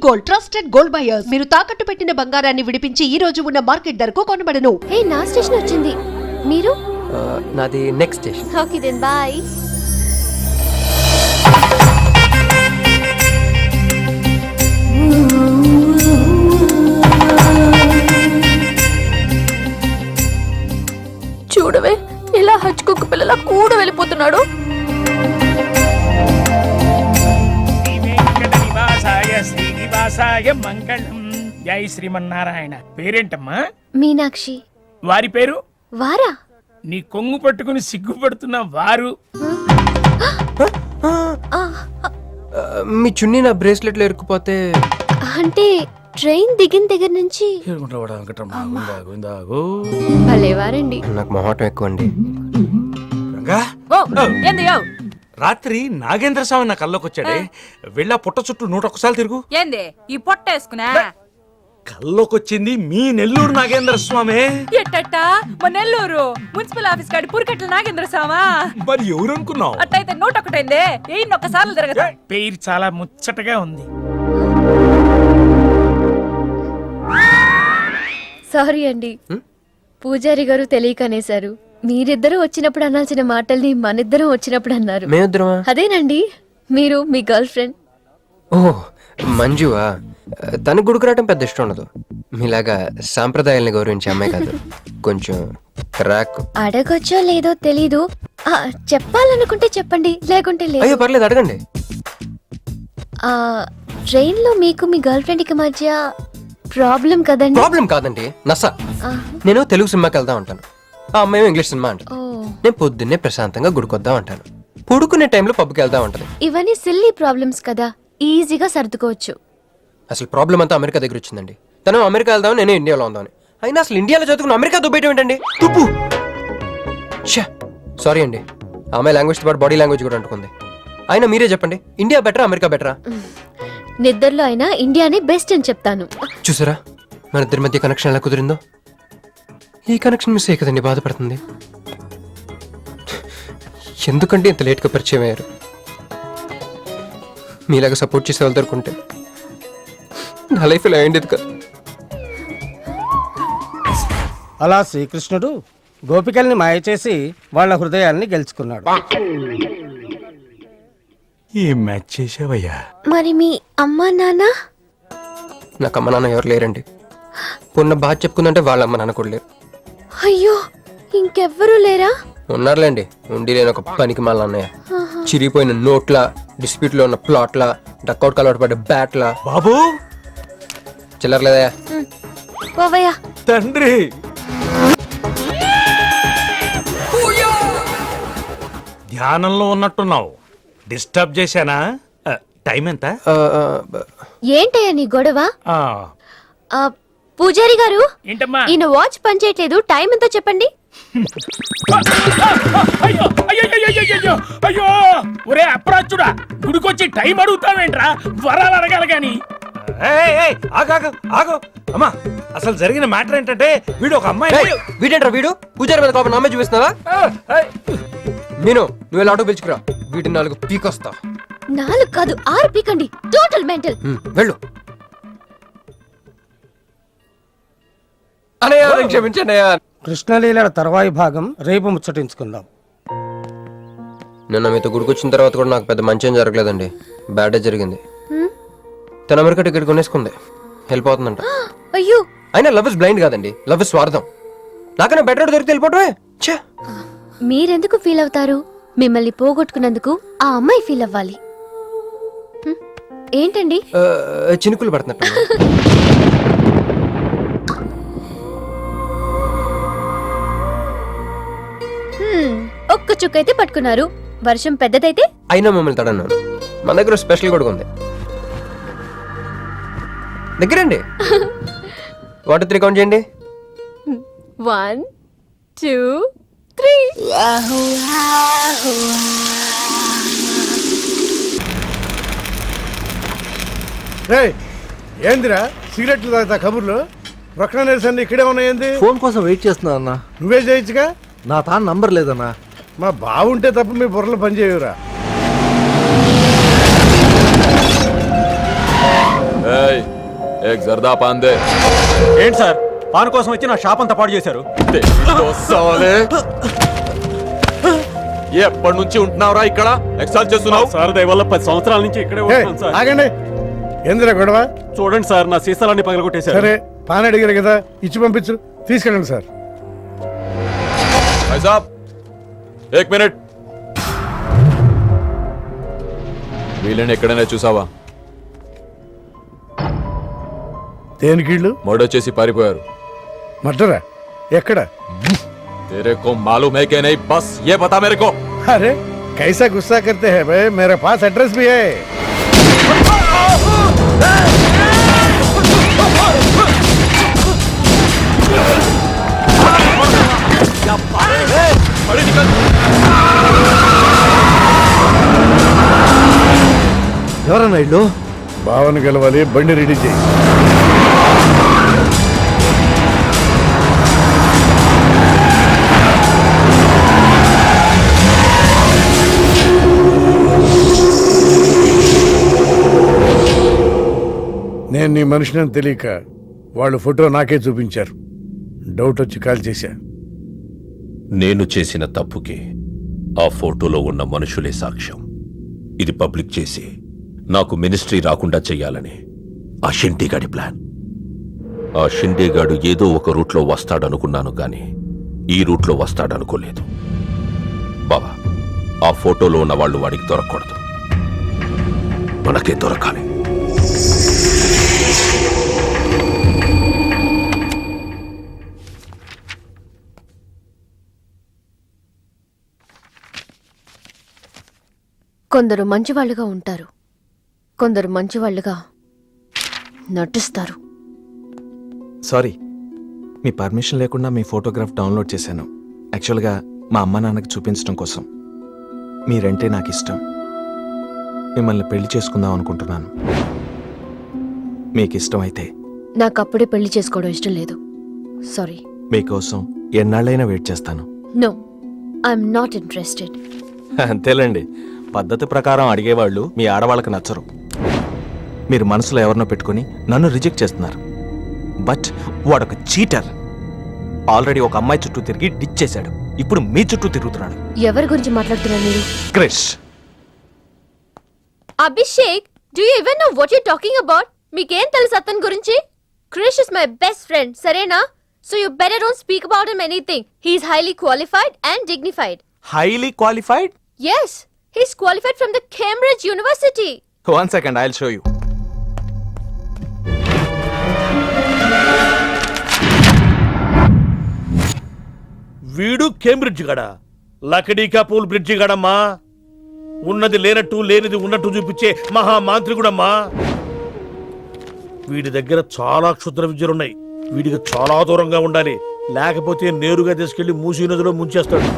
Gold, trusted gold buyers. మీరు తాకట్టు పెట్టిన బంగారాన్ని విడిపించి ఈ రోజు ఉన్న మార్కెట్ ధరకు కొనబడను. నా స్టేషన్ వచ్చింది. మీరు? నాది next station. Okay then bye. చూడవే ఇలా హచ్చుకుక్క పిల్లల కూడా వెళ్ళిపోతున్నాడు. శ్రీనివాసాయ మంగళం. జై శ్రీమన్నారాయణ. పేరేంటమ్మా? మీనాక్షి. వారి పేరు? వారా? నీ కొంగు పట్టుకుని సిగ్గుపడుతున్న వారు. మీ చున్నీ నా బ్రేస్లెట్ లో ఇరుక్కుపోతే అంటే ట్రైన్ దిగిన దగ్గర నుంచి భలేవారండి. నాకు మొహాటం ఎక్కువ అండి. రాత్రి నాగేంద్ర స్వామి నా కల్లోకి వచ్చాడే, వెళ్ళా పుట్ట చుట్టూ 101 తిరుగు. ఏంది ఈ పొట్ట వేసుకున్నా? కల్లోకొచ్చింది మీ నెల్లూరు నాగేంద్ర స్వామి. ఎట్టట్ట మా నెల్లూరు మున్సిపల్ ఆఫీస్ కాడి పురికట్ల నాగేంద్ర స్వామా? మరి ఎవరు అనుకున్నావు? అట్టయితే 101 101 తిరగదు. పేరు చాలా ముచ్చటగా ఉంది. సారీ అండి, పూజారి గారు తెలియకనేశారు. మీరిద్దరూ వచ్చినప్పుడు అనాల్సిన మాటల్ని మనిద్దరం వచ్చినప్పుడు అన్నారు. మేమిద్దరమా? అదేనండి, మీరు మీ గర్ల్ ఫ్రెండ్. ఓ మంజువా? తనకు గుడికి రావటం పెద్ద ఇష్టం ఉండదు. మీలాగా సాంప్రదాయాల్ని గౌరవించే అమ్మాయి కాదు. కొంచెం క్రాక్. అడగొచ్చో లేదో తెలీదు. చెప్పాలనుకుంటే చెప్పండి, లేకుంటే లేదు. అయ్యో పర్లేదు, అడగండి. ట్రైన్ లో మీకు మీ గర్ల్ ఫ్రెండ్ కి మధ్య ప్రాబ్లం కదండి? ప్రాబ్లం కాదండి, నస. నేను తెలుగు సినిమాకి వెళ్దాం అంటాను, ఆ అమ్మాయి ఇంగ్లీష్ సినిమా అంట. నేను పొద్దున్నే ప్రశాంతంగా గుడికొద్దాం అంటాను, పడుకునే టైంలో పబ్కి వెళ్దాం అంటది. ఇవన్నీ సిల్లీ ప్రాబ్లమ్స్ కదా, ఈజీగా సర్దుకోవచ్చు. అసలు ప్రాబ్లం అంతా అమెరికా దగ్గర వచ్చిందండి. తను అమెరికా వెళ్దాం, నేనే ఇండియాలో ఉందామని. అయినా అసలు ఇండియాలో చదువుకుని అమెరికా దుబ్బేయటం ఏంటండి? తుప్పు. సారీ అండి, ఆ అమ్మాయి లాంగ్వేజ్ పాటు బాడీ లాంగ్వేజ్ కూడా అంటుకుంది. అయినా మీరే చెప్పండి, ఇండియా బెటరా అమెరికా బెటరా? నిద్రలో అయినా ఇండియానే బెస్ట్ అని చెప్తాను. చూసారా మన ఇద్దరి మధ్య కనెక్షన్ ఎలా కుదిరిందో? ఈ కనెక్షన్ మిస్ అయ్యి కదండి బాధపడుతుంది. ఎందుకంటే ఇంత లేట్గా పరిచయం అయ్యారు? మీలాగా సపోర్ట్ చేసే వాళ్ళు దొరుకుంటే నా లైఫ్ ఇలా అయ్యింది కదా. అలా శ్రీకృష్ణుడు గోపికల్ని మాయ చేసి వాళ్ళ హృదయాల్ని గెలుచుకున్నాడు. ఏం మ్యాచ్ చేసావయ్యా? మరి మీ అమ్మా నాన్న? నాకు అమ్మ నాన్న ఎవరు లేరండి. పొన్న బాధ చెప్పుకుందంటే వాళ్ళ అమ్మ నాన్న కూడా లేరు. అయ్యో, ఇంకెవ్వరూ లేరా? ఉన్నారులేండి, ఉండి లేని ఒక పనికి మళ్ళీ అన్నయ్య. చిరిగిపోయిన నోట్ల, డిస్ప్యూట్ లో ఉన్న ప్లాట్ల, డక్అవుట్ కలవాటు పడ్డ బ్యాట్ల. బాబు చిల్లర్లేదయా? పోవయ్యా. తండ్రి ధ్యానంలో ఉన్నట్టున్నావు, డిస్టర్బ్ చేశానా? టైం ఎంత? ఏంటయ్యా నీ గొడవ? ఆ, పూజారి గారు, ఏంటమ్మా? ఈయన వాచ్ పనిచేయట్లేదు, టైం ఎంతో చెప్పండి. అయ్యో అయ్యో అయ్యో అయ్యో, ఒరే అప్రాచుడా, గుడికొచ్చి టైం అడుగుతావేంట్రా? వరాలు అడగాలి గాని. ఆగు అమ్మా, అసలు జరిగిన మ్యాటర్ ఏంటంటే వీడు ఒక అమ్మాయి. వీడేంట్రా వీడు? పూజారి మీద కోపం నామే చూపిస్తున్నావా? నేను నువ్వు ఎలా ఆటో పిలుచుకురా, వీటిని 4 పీకొస్తా. 4 కాదు 6 పీకండి, టోటల్ మెంటల్. వెళ్ళు. అనయ్య క్షమించండి. కృష్ణలీల తర్వాయి భాగం రేపు ముచ్చటించుకుందాం. నిన్న మీతో గుడికొచ్చిన తర్వాత కూడా నాకు పెద్ద మంచి ఏం జరగలేదండి, బ్యాడే జరిగింది. తన అమెరికా టికెట్ కొనేసుకుంది, వెళ్ళిపోతుందంట. అయ్యో, అయినా లవ్ ఇస్ బ్లైండ్ కాదండి, లవ్ ఇస్ స్వార్థం. నాకన్నా బెటర్ దొరికితే వెళ్ళిపోవటమే. మీరెందుకు ఫీల్ అవుతారు? మిమ్మల్ని పోగొట్టుకున్నందుకు ఆ అమ్మాయి ఫీల్ అవ్వాలి. ఏంటండి చినుకులు పడుతున్నట్టు. ఒక్క చుక్కైతే పట్టుకున్నారు, వర్షం పెద్దదైతే? అయినా మమ్మల్ని తడన్నాను. మన దగ్గర స్పెషల్ కూడా ఉంది. దగ్గరండి. 1 2 3 కౌంట్ చేయండి. 1 2 3. ఏందిరా సిగరెట్లు తాగుతా కబుర్లు? ప్రక్కన నిరసన ఇక్కడే ఉన్నాయండి. ఫోన్ కోసం వెయిట్ చేస్తున్నా అన్న. నువ్వే చేయొచ్చుగా. నా తాను నంబర్ లేదన్నా. మా బావుంటే తప్ప మీ బుర్రలు పనిచేయవురా. एक जर्दा पान दे ఏంటి సార్ పాన్ కోసం వచ్చి నా షాప్ అంతా పాడు చేశారు సాలే ఎప్పటి నుంచి ఉంటున్నావురా ఇక్కడ ఎక్సైజ్ చేస్తున్నావు సార్ దయవల్ల 10 సంవత్సరాల నుంచి ఇక్కడే ఉంటున్నాను సార్ ఆగండి ఎందురా గొడవ? చూడండి సార్ నా సీసాలన్నీ పగలగొట్టేశారు సరే పాన్ అడిగారు కదా ఇచ్చి పంపించు, తీసుకెళ్ళండి సార్. भाई साहब एक मिनट వీళ్ళని ఎక్కడైనా చూసావా? దేనికిళ్ళు మర్డర్ చేసి పారిపోయారు. మడ్డరా? ఎక్కడ? तेरे को मालूम है कि नहीं? बस ये बता मेरे को. अरे कैसा गुस्सा करते हैं भाई, मेरे पास एड्रेस भी है. ఎవరన్నా ఇల్లు భావన గెలవాలి, బండి రెడీ చేయి. నేను నీ మనిషిని తెలియక వాళ్ళు ఫోటో నాకే చూపించారు. డౌట్ వచ్చి కాల్ చేశా. నేను చేసిన తప్పుకి ఆ ఫోటోలో ఉన్న మనుషులే సాక్ష్యం. ఇది పబ్లిక్ చేసి నాకు మినిస్ట్రీ రాకుండా చెయ్యాలని ఆ షిండేగాడి ప్లాన్. ఆ షిండేగాడు ఏదో ఒక రూట్లో వస్తాడనుకున్నాను గాని ఈ రూట్లో వస్తాడనుకోలేదు. బాబా, ఆ ఫోటోలో ఉన్న వాళ్ళు వాడికి దొరకకూడదు, మనకే దొరకాలి. కొందరు మంచివాళ్ళుగా ఉంటారు, కొందరు మంచివాళ్ళుగా నటిస్తారు. సారీ, మీ పర్మిషన్ లేకుండా మీ ఫోటోగ్రాఫ్ డౌన్లోడ్ చేశాను. యాక్చువల్గా మా అమ్మ నాన్నకి చూపించడం కోసం. మీరంటే నాకు ఇష్టం. మిమ్మల్ని పెళ్లి చేసుకుందాం అనుకుంటున్నాను. మీకు ఇష్టం అయితే. నాకు అప్పుడే పెళ్లి చేసుకోవడం ఇష్టం లేదు. సారీ. మీకోసం ఎన్నాళ్ళైనా వెయిట్ చేస్తాను. No, I'm not interested. అంతేలేండి, పద్ధతి ప్రకారం అడిగేవాళ్ళు మీ ఆడవాళ్ళకి నచ్చరు. మీరు మనసులో ఎవరినో పెట్టుకుని నన్ను రిజెక్ట్ చేస్తున్నారు. బట్ వాడొక చీటర్. ఆల్రెడీ ఒక అమ్మాయి చుట్టూ తిరిగి డిచ్ చేశాడు. ఇప్పుడు మీ చుట్టూ తిరుగుతున్నాడు. ఎవరి గురించి మాట్లాడుతున్నారు మీరు? Krish. Abhishek, do you even know what you talking about? మీకేం తెలుసు అతని గురించి? Krish is my best friend, సరేనా? So you better don't speak about him anything. He is highly qualified and dignified. Highly qualified? Yes, he's qualified from the Cambridge University. One second, I'll show you. వీడు Cambridge గడ, లకడీ కపూల్ bridge గడమ్మా. ఉన్నది లేనట్టు లేనిది ఉన్నట్టు చూపించే మహా మాంత్రికుడమ్మా. వీడి దగ్గర చాలా క్షుద్ర విద్యలున్నాయి. వీడికి చాలా దూరంగా ఉండాలి, లేకపోతే నేరుగా తీసుకెళ్లి మూసీ నదిలో ముంచేస్తాడు.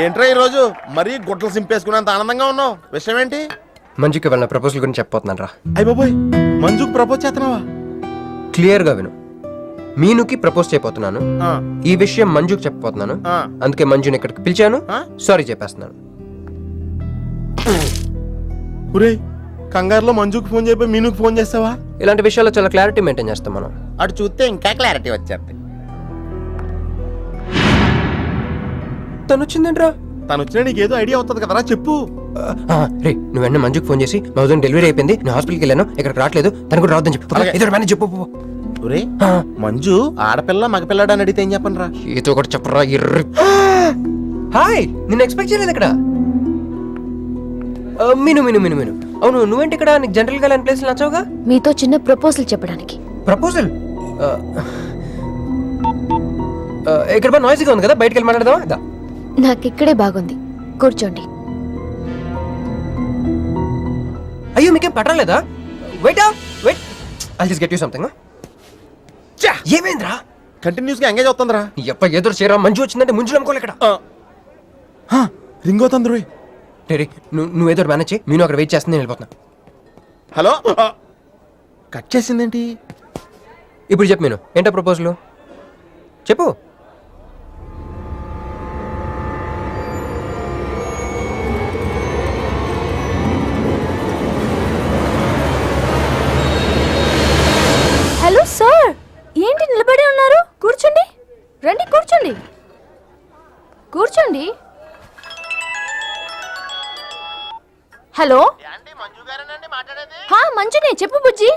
ఏంట్రా ఈరోజు మరీ గుడ్లు సింపేసుకున్నంత ఆనందంగా ఉన్నావు? విషయం ఏంటి? మంజుకి వెళ్ళిన ప్రపోజల్ గురించి చెప్పబోతున్నాను రా. అయ్య బాబోయ్, మంజుకు ప్రపోజ్ చేస్తున్నావా? క్లియర్గా విను. మీనుకి ప్రపోజ్ చేయబోతున్నాను. ఈ విషయం మంజుకి చెప్పబోతున్నాను. అందుకే మంజుని ఇక్కడికి పిలిచాను. సారీ చెప్పేస్తున్నాను. ఒరేయ్, కంగారులో మంజుకి ఫోన్ చేయబోయి మీనుకి ఫోన్ చేస్తావా? ఇలాంటి విషయాల్లో చాలా క్లారిటీ మెయింటైన్ చేస్తాం మనం. అటు చూస్తే ఇంకా క్లారిటీ వచ్చేది. తను వచ్చిందేంట్రా? తను వచ్చినా నీకేదో ఐడియా అవుతుంది కదరా, చెప్పు. రే, నువ్వు వెంటనే మంజుకి ఫోన్ చేసి మా వదిన డెలివరీ అయిపోయింది, నేను హాస్పిటల్కి వెళ్ళాను, ఇక్కడికి రావట్లేదు, తను కూడా రావద్దని చెప్పు. ఇద్దరు మేనేజ్ చెప్పు. ఒరే, మంజు ఆడపిల్ల మగపిల్లాడు అని అడిగితే ఏం చెప్పను రా? ఏదో ఒకటి చెప్పరా. హాయ్, నిన్ను ఎక్స్పెక్ట్ చేయలేదు ఇక్కడ. మీను మీను మీను మీను అవును, నువ్వేంటి ఇక్కడ? నీకు జనరల్ గా లాంటి ప్లేస్ నచ్చవుగా? మీతో చిన్న ప్రపోజల్ చెప్పడానికి. ప్రపోజల్? ఇక్కడ బాగా నాయిస్గా ఉంది కదా, బయటకు వెళ్ళి మాట్లాడదామా? నాకు ఇక్కడే బాగుంది, కూర్చోండి. అయ్యో మీకేం పట్టలేదా? Wait I just get you something. ఏమైందిరా? కంటిన్యూస్ గా ఎంగేజ్ అవుతుందిరా. ఎప్ప ఎదురు చేయరా, మంజు వచ్చిందంటే ముంజు నమ్ముకోలే ఇక్కడ. రింగ్ అవుతుంది రోయ్. టేరీ నువ్వు ఏదో మేనేజ్ చేయి, నేను అక్కడ వెయిట్ చేస్తుంది, నేను వెళ్ళిపోతున్నా. హలో, కట్ చేసిందేంటి? ఇప్పుడు చెప్పు నేను, ఏంటో ప్రపోజల్ చెప్పు. హలో సార్, ఏంటి నిలబడి ఉన్నారు? కూర్చోండి, రండి కూర్చోండి, కూర్చోండి. హలో, మంజునే, చెప్పు బుజ్జి.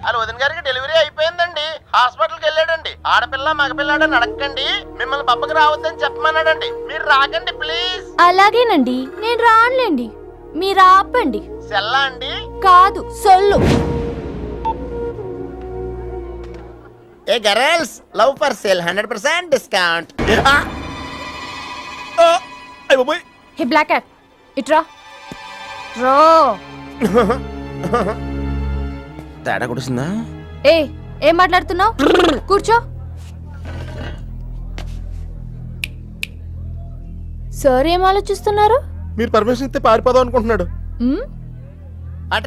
వాళ్ళ వదిన గారికి డెలివరీ అయిపోయిందండి, హాస్పిటల్కి వెళ్ళాడండి. ఆడపిల్ల మగపిల్లాడని అడగండి, మిమ్మల్ని పప్పకి రావద్దని చెప్పమన్నాడండి. మీరు రాకండి ప్లీజ్. అలాగేనండి, నేను రానులేండి, మీరు ఆపండి. సెల్లా అండి? కాదు, సొల్లు. ఏ girls, love for sale 100% discount. Hey black cat, ఇట్రా రో. తేడా కొడుతుందా? ఏం మాట్లాడుతున్నావు? కూర్చో. సార్ ఏం ఆలోచిస్తున్నారు? మీరు పర్మిషన్ ఇస్తే పారిపోదాం అనుకుంటున్నాడు.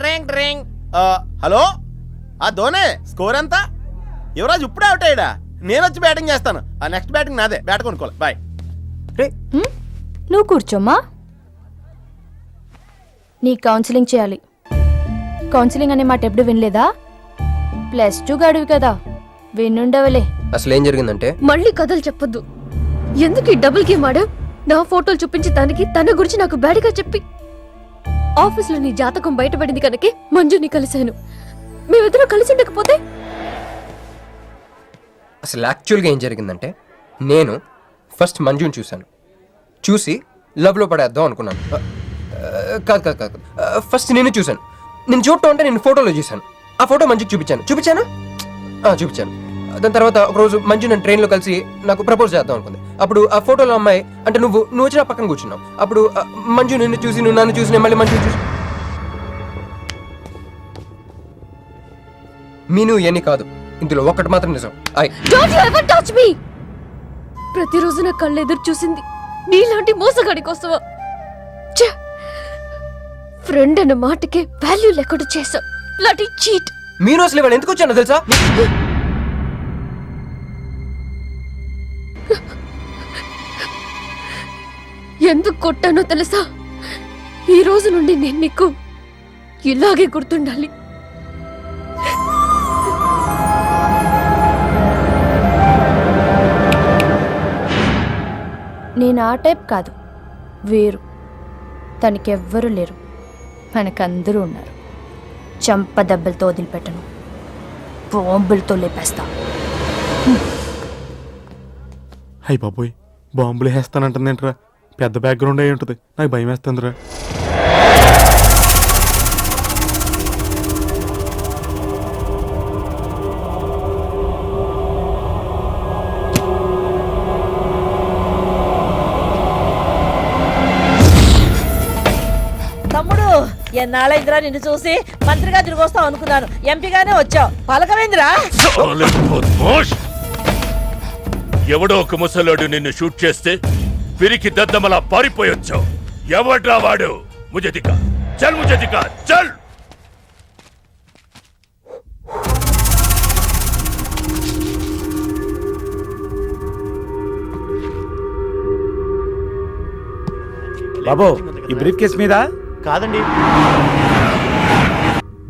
Drink drink. హలో, ఆ ధోనే స్కోర్ ఎంత? యువరాజ్ ఇప్పుడే అవుట్ అయ్యాడా? నేను వచ్చి బ్యాటింగ్ చేస్తాను. ఆ నెక్స్ట్ బ్యాటింగ్ నాదే. బ్యాట్ కొనుక్కోవాలి. బాయ్. నువ్వు కూర్చోమ్మా. నీ కౌన్సిలింగ్ చేయాలి. కౌన్సిలింగ్ అనే మాట ఎప్పుడు వినలేదా? +2 గడివి కదా, వినుండవలే. అసలు ఏం జరిగిందంటే, మళ్ళీ కథలు చెప్పొద్దు. ఎందుకు ఈ డబుల్ గేమ్ ఆడా? నా ఫోటోలు చూపించి దానికి తన గురించి నాకు బ్యాడ్గా చెప్పి ఆఫీస్లో నీ జాతకం బయటపడింది కనుక మంజుని కలిశాను. మేమిద్దరం కలిసి ఉండకపోతే? అసలు యాక్చువల్గా ఏం జరిగిందంటే, నేను ఫస్ట్ మంజుని చూశాను, చూసి లవ్లో పడేద్దాం అనుకున్నాను. కాదు, ఫస్ట్ నేను చూశాను. నేను చూడటం అంటే నేను ఫోటోలో చూశాను. ఆ ఫోటో మంజుకి చూపించాను. దాని తర్వాత ఒకరోజు మంజు నేను ట్రైన్లో కలిసి నాకు ప్రపోజ్ చేద్దాం అనుకుంది. అప్పుడు ఆ ఫోటోలో అమ్మాయి అంటే నువ్వు వచ్చి నా పక్కన కూర్చున్నావు. అప్పుడు మంజు నిన్ను చూసి, నువ్వు నన్ను చూసి, నేను మళ్ళీ మంజు చూసి. మీను ఇవన్నీ కాదు, ఇందులో ఒక్కటి మాత్రం నిజం. Don't you ever touch me! ప్రతిరోజు నా కళ్ళు ఎదురు చూసింది నీలాంటి మోసగాడి కోసమా? ఫ్రెండ్ అన్న మాటకే వాల్యూ లేకుండా చేసా. లాంటి చీట్. మీను అసలు ఇవాళ ఎందుకు వచ్చానో తెలుసా? ఎందుకు కొట్టానో తెలుసా? ఈ రోజు నుండి నేను నీకు ఇలాగే గుర్తుండాలి. నేను ఆ టైప్ కాదు, వేరు. తనకెవ్వరూ లేరు, మనకందరూ ఉన్నారు. చంప దెబ్బలతో వదిలిపెట్టను, బాంబులతో లేపేస్తా. అయ్యి బాబోయ్, బాంబులు వేస్తానంటుందేంట్రా? పెద్ద బ్యాక్గ్రౌండ్ అయి ఉంటుంది, నాకు భయం వేస్తుందిరా. తమ్ముడు, ఎన్నాళ్ళైందిరా నిన్ను చూసి? మంత్రిగా తిరిగి వస్తావు అనుకున్నాను, ఎంపీగానే వచ్చావు. పలకమైందిరా? ఎవడో ఒక ముసలోడు నిన్ను షూట్ చేస్తే పిరికి దద్దమలా పారిపోయొచ్చావు. ఎవడ్రా వాడు? ముझे दिखा, చల్. బాబు, ఈ బ్రీఫ్ కేస్ మీద కాదండి.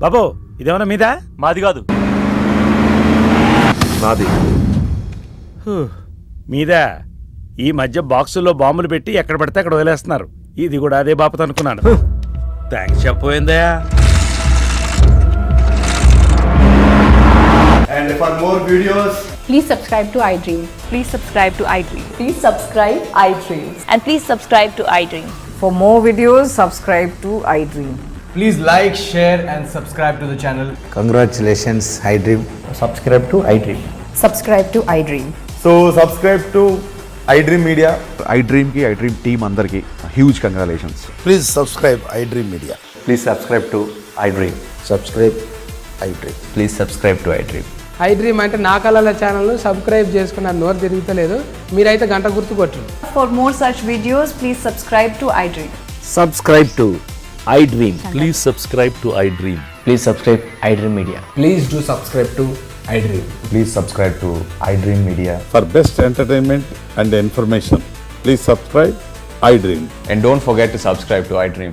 బాబు, ఇదేమన్నా మీద? మాది కాదు. నాది. మీద. ఈ మధ్య బాక్సుల్లో బాంబులు పెట్టి ఎక్కడ పడితే అక్కడ వదిలేస్తున్నారు. ఇది కూడా అదే బాపత అనుకున్నాను. Thanks చెప్పబోయిందా? And for more videos, Please subscribe to iDream. Please subscribe to iDream. Please subscribe iDream. And please subscribe to iDream. For more videos, subscribe to iDream. please like, share and subscribe to the channel. Congratulations, iDream. Subscribe to iDream. Subscribe to iDream. So subscribe to iDream Media. iDream కి iDream team అందరికి huge congratulations. Please subscribe iDream Media. Please subscribe to I dream. Subscribe I dream. Please subscribe to I dream. I dream అంటే నా కళల channel subscribe చేసుకున్న నోరు తిరుగుతలేదు, మీరైతే గంట గుర్తు కొట్టరు. For more such videos, please subscribe to iDream. Subscribe to I dream. Please subscribe to I dream. Please subscribe I dream media. Please do subscribe to I dream. Please subscribe to I dream media. For best entertainment and information please subscribe I dream. And don't forget to subscribe to iDream.